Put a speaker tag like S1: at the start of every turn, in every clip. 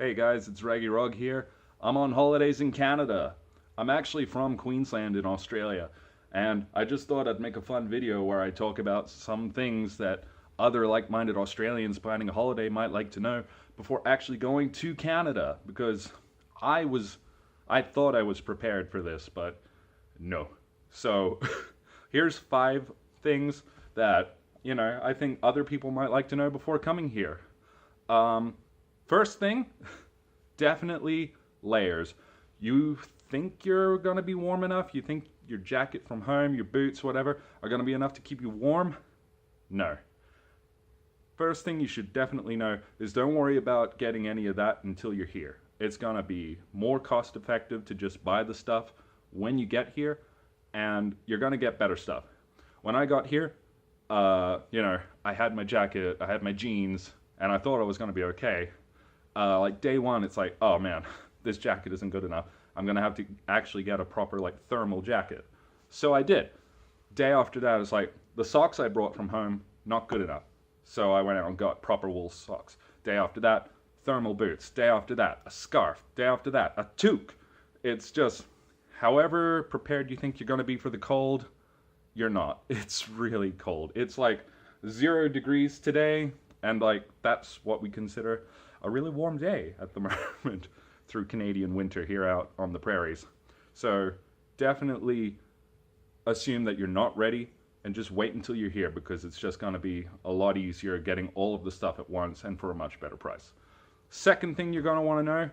S1: Hey guys, it's Raggyrog here. I'm on holidays in Canada. I'm actually from Queensland in Australia, and I just thought I'd make a fun video where I talk about some things that other like-minded Australians planning a holiday might like to know before actually going to Canada, because I was I thought I was prepared for this, but no. So, here's 5 things that, I think other people might like to know before coming here. Um, First thing, definitely layers. You think you're gonna be warm enough? You think your jacket from home, your boots, whatever, are gonna be enough to keep you warm? No. First thing you should definitely know is don't worry about getting any of that until you're here. It's gonna be more cost effective to just buy the stuff when you get here, and you're gonna get better stuff. When I got here, I had my jacket, I had my jeans, and I thought I was gonna be okay. Like day one, it's like, oh man, this jacket isn't good enough. I'm gonna have to actually get a proper like thermal jacket. So I did. Day after that, it's like the socks I brought from home, not good enough. So I went out and got proper wool socks. Day after that, thermal boots. Day after that, a scarf. Day after that, a toque. It's just, however prepared you think you're gonna be for the cold, you're not. It's really cold. It's like 0 degrees today, and like that's what we consider a really warm day at the moment through Canadian winter here out on the prairies. So definitely assume that you're not ready and just wait until you're here, because it's just going to be a lot easier getting all of the stuff at once and for a much better price. Second thing you're going to want to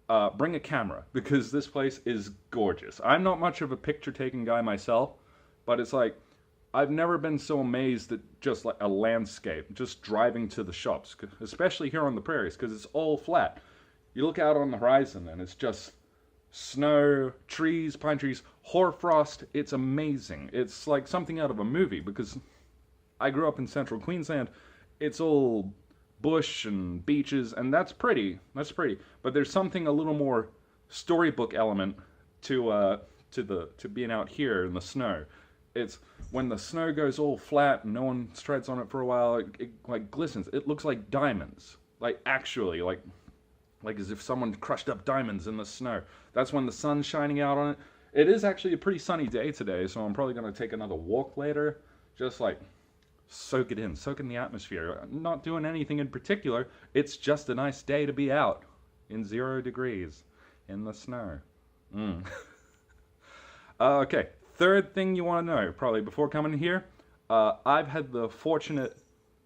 S1: know, bring a camera, because this place is gorgeous. I'm not much of a picture taking guy myself, but it's like I've never been so amazed at just like a landscape, just driving to the shops, especially here on the prairies, because it's all flat. You look out on the horizon and it's just snow, trees, pine trees, hoarfrost. It's amazing. It's like something out of a movie, because I grew up in central Queensland. It's all bush and beaches, and that's pretty. That's pretty. But there's something a little more storybook element to being out here in the snow. It's when the snow goes all flat and no one treads on it for a while, it like glistens. It looks like diamonds, like actually, like as if someone crushed up diamonds in the snow. That's when the sun's shining out on it. It is actually a pretty sunny day today, so I'm probably gonna take another walk later, just like soak it in, soak in the atmosphere. I'm not doing anything in particular. It's just a nice day to be out in 0 degrees in the snow. Mm. Okay, third thing you want to know, probably before coming here, I've had the fortunate,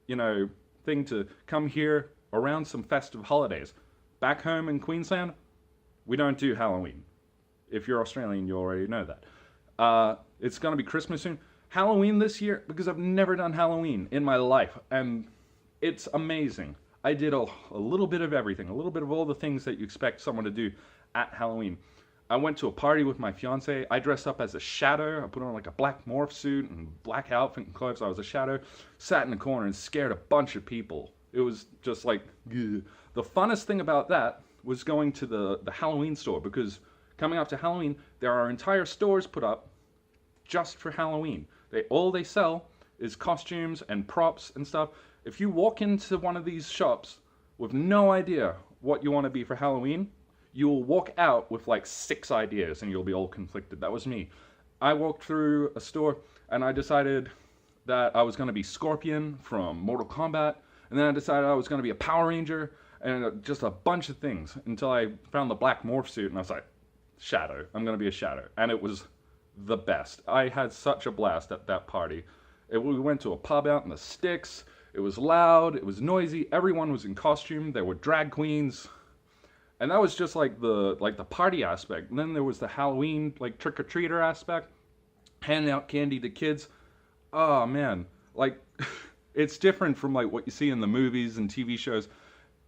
S1: thing to come here around some festive holidays. Back home in Queensland, we don't do Halloween. If you're Australian, you already know that. It's going to be Christmas soon. Halloween this year, because I've never done Halloween in my life, and it's amazing. I did a little bit of everything, a little bit of all the things that you expect someone to do at Halloween. I went to a party with my fiance. I dressed up as a shadow. I put on like a black morph suit and black outfit and clothes. I was a shadow. Sat in the corner and scared a bunch of people. It was just like, ugh. The funnest thing about that was going to the Halloween store, because coming up to Halloween, there are entire stores put up just for Halloween. All they sell is costumes and props and stuff. If you walk into one of these shops with no idea what you want to be for Halloween, you will walk out with like 6 ideas and you'll be all conflicted. That was me. I walked through a store and I decided that I was going to be Scorpion from Mortal Kombat, and then I decided I was going to be a Power Ranger, and just a bunch of things, until I found the black morph suit and I was like, Shadow. I'm going to be a Shadow. And it was the best. I had such a blast at that party. We went to a pub out in the sticks. It was loud. It was noisy. Everyone was in costume. There were drag queens. And that was just like the party aspect. And then there was the Halloween like trick-or-treater aspect, handing out candy to kids. Oh man, like it's different from like what you see in the movies and TV shows.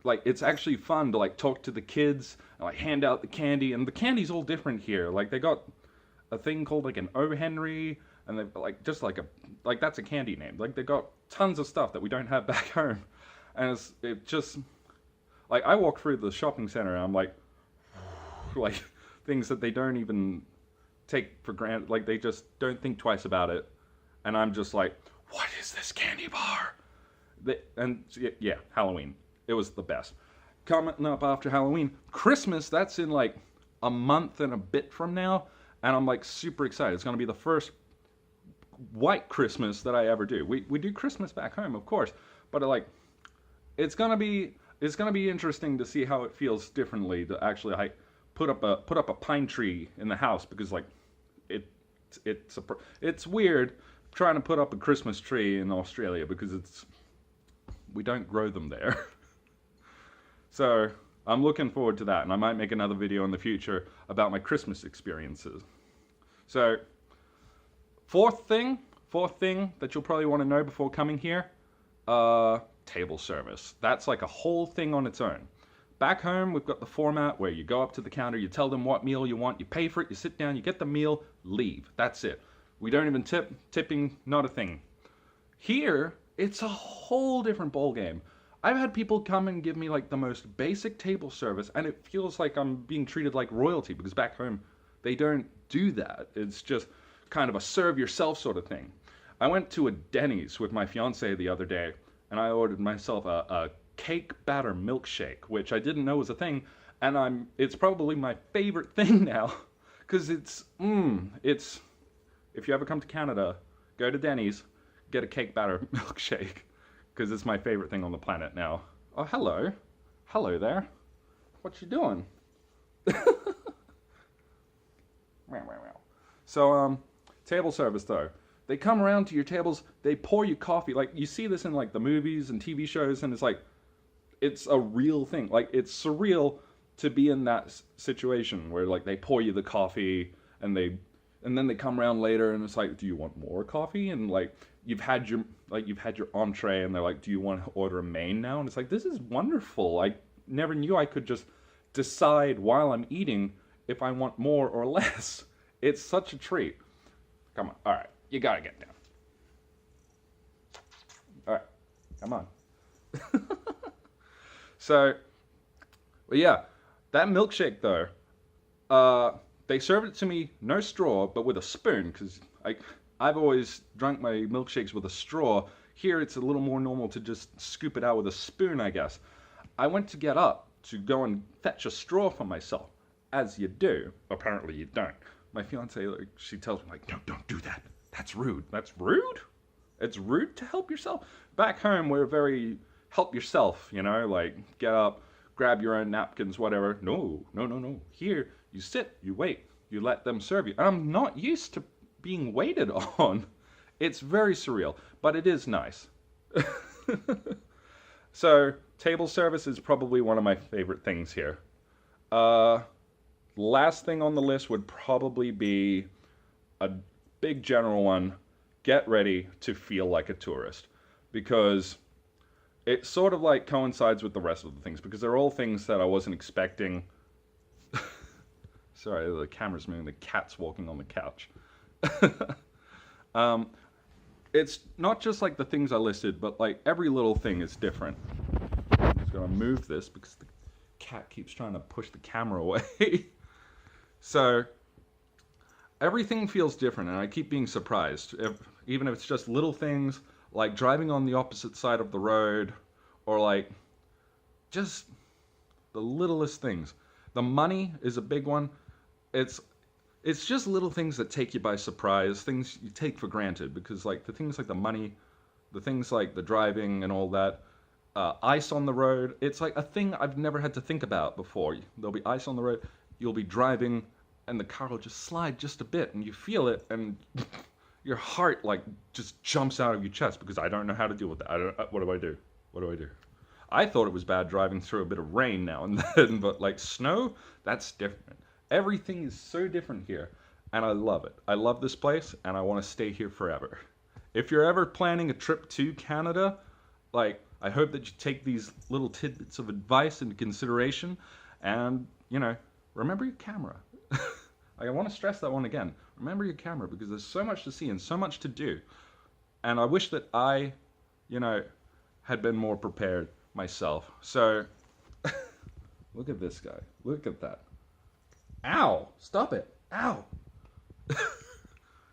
S1: Like it's actually fun to like talk to the kids and like hand out the candy, and the candy's all different here. Like they got a thing called like an O. Henry, and they've like just like that's a candy name. Like they got tons of stuff that we don't have back home, and it just like I walk through the shopping center and I'm like things that they don't even take for granted. Like they just don't think twice about it, and I'm just like, what is this candy bar? And yeah, Halloween. It was the best. coming up after Halloween. Christmas, that's in like a month and a bit from now, and I'm like super excited. It's gonna be the first white Christmas that I ever do. We do Christmas back home, of course, but like it's gonna be interesting to see how it feels differently to actually like put up a pine tree in the house, because like it's weird trying to put up a Christmas tree in Australia because we don't grow them there. So I'm looking forward to that, and I might make another video in the future about my Christmas experiences. So fourth thing that you'll probably want to know before coming here, table service. That's like a whole thing on its own. Back home, we've got the format where you go up to the counter, you tell them what meal you want, you pay for it, you sit down, you get the meal, leave. That's it. We don't even tip. Tipping, not a thing. Here, it's a whole different ballgame. I've had people come and give me like the most basic table service, and it feels like I'm being treated like royalty, because back home, they don't do that. It's just kind of a serve yourself sort of thing. I went to a Denny's with my fiance the other day, and I ordered myself a cake batter milkshake, which I didn't know was a thing, and it's probably my favorite thing now, because it's if you ever come to Canada, go to Denny's, get a cake batter milkshake, because it's my favorite thing on the planet now. Oh, hello there, what you doing? So table service though. They come around to your tables, they pour you coffee. Like, you see this in like the movies and TV shows, and it's like, it's a real thing. Like, it's surreal to be in that situation where like they pour you the coffee, and then they come around later and it's like, do you want more coffee? And like you've had your entree, and they're like, do you want to order a main now? And it's like, this is wonderful. I never knew I could just decide while I'm eating if I want more or less. It's such a treat. Come on. All right. You gotta get down. All right. Come on. So, well, yeah, that milkshake though, they served it to me no straw, but with a spoon, because I've always drunk my milkshakes with a straw. Here it's a little more normal to just scoop it out with a spoon, I guess. I went to get up to go and fetch a straw for myself, as you do. Apparently you don't. My fiance, she tells me like, no, don't do that. That's rude. That's rude? It's rude to help yourself? Back home, we're very help yourself, you know, like get up, grab your own napkins, whatever. No. Here, you sit, you wait, you let them serve you. And I'm not used to being waited on. It's very surreal, but it is nice. So, table service is probably one of my favorite things here. Last thing on the list would probably be a big general one. Get ready to feel like a tourist, because it sort of like coincides with the rest of the things, because they're all things that I wasn't expecting. Sorry, the camera's moving, the cat's walking on the couch. It's not just like the things I listed, but like every little thing is different. I'm just gonna move this because the cat keeps trying to push the camera away. So everything feels different, and I keep being surprised. Even if it's just little things like driving on the opposite side of the road, or like just the littlest things. The money is a big one. It's just little things that take you by surprise, things you take for granted, because like the things like the money, the things like the driving and all that, ice on the road, it's like a thing I've never had to think about before. There'll be ice on the road, you'll be driving, and the car will just slide just a bit, and you feel it, and your heart like just jumps out of your chest, because I don't know how to deal with that. What do I do? What do I do? I thought it was bad driving through a bit of rain now and then, but like snow, that's different. Everything is so different here, and I love it. I love this place, and I want to stay here forever. If you're ever planning a trip to Canada, like, I hope that you take these little tidbits of advice into consideration, and, you know, remember your camera. I want to stress that one again. Remember your camera, because there's so much to see and so much to do. And I wish that I, you know, had been more prepared myself. So, look at this guy. Look at that. Ow! Stop it! Ow!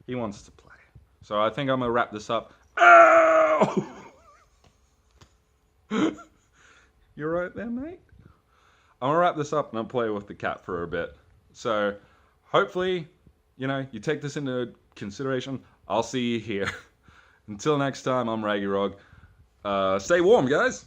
S1: He wants to play. So I think I'm going to wrap this up. Ow! You right there, mate? I'm gonna wrap this up and I'll play with the cat for a bit. So hopefully, you take this into consideration. I'll see you here. Until next time, I'm Raggyrog. Stay warm, guys.